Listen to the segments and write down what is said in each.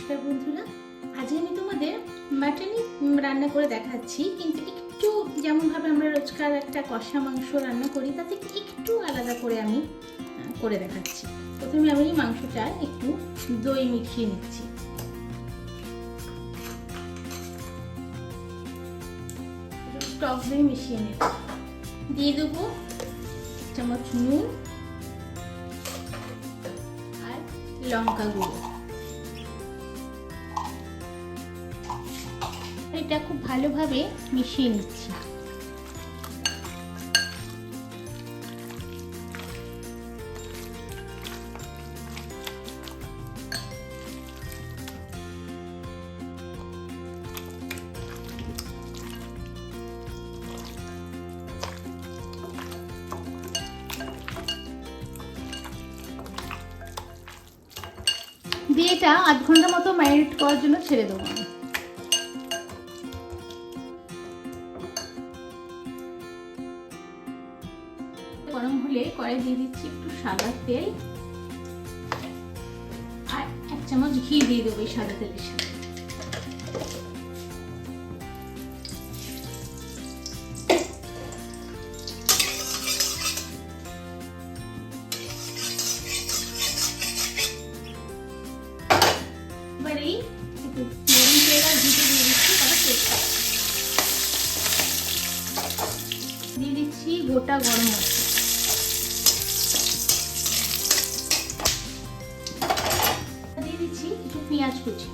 নমস্কার বন্ধুরা, আজ আমি তোমাদের মাটনি রান্না করে দেখাচ্ছি, কিন্তু একটু যেমনভাবে আমরা রোজকার একটা কষা মাংস রান্না করি তাতে একটু আলাদা করে আমি করে দেখাচ্ছি। প্রথমে আমি মাংসটা একটু দই মিশিয়ে নিচ্ছি। টক দই মিশিয়ে নিচ্ছি, দিয়ে দেবো চামচ নুন আর লঙ্কা গুঁড়ো। এটা খুব ভালোভাবে মিশিয়ে নিচ্ছি। দিয়ে এটা আধ ঘন্টা মতো ম্যারিনেট করার জন্য ছেড়ে দেবো। গরম হলে কড়াই দিয়ে দিচ্ছি একটু সাদা তেল আর 1 চামচ ঘি দিয়ে দেবো এই সাদা তেলের সাথে। এবারে একটু গরম তেল আর ঘিতে দিয়ে দিচ্ছি, তারপর তেজপাতা দিয়ে দিচ্ছি, গোটা গরম মশলা দিয়ে দিচ্ছি, কিছু পেঁয়াজ কুচি,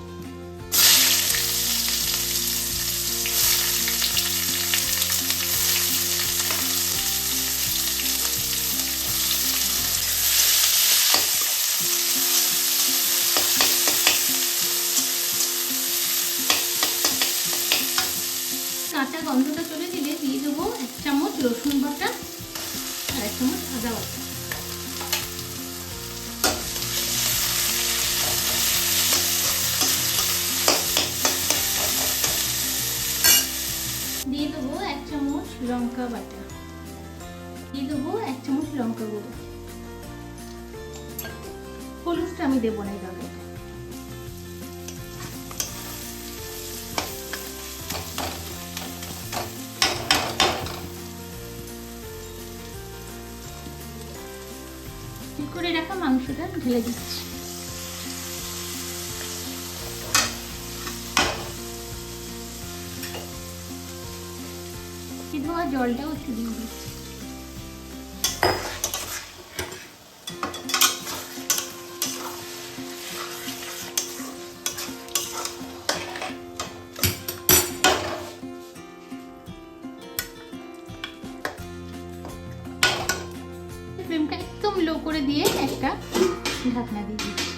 কাঁচা গন্ধটা চলে দিলে দিয়ে দেবো 1 চামচ রসুন বাটা আর 1 চামচ আদা বাটা। দিয়ে দেবো 1 চামচ লঙ্কা বাটা, দিয়ে দেবো 1 চামচ লঙ্কা গুঁড়ো। হলুদটা আমি দেবো না, এই করে রাখা মাংসটা ঢেলে দিচ্ছি। ধোয়া জলটাও একটু দিয়ে দিচ্ছি। ফ্লেমটা একদম লো করে দিয়ে একটা ঢাকনা দিয়ে দিচ্ছি।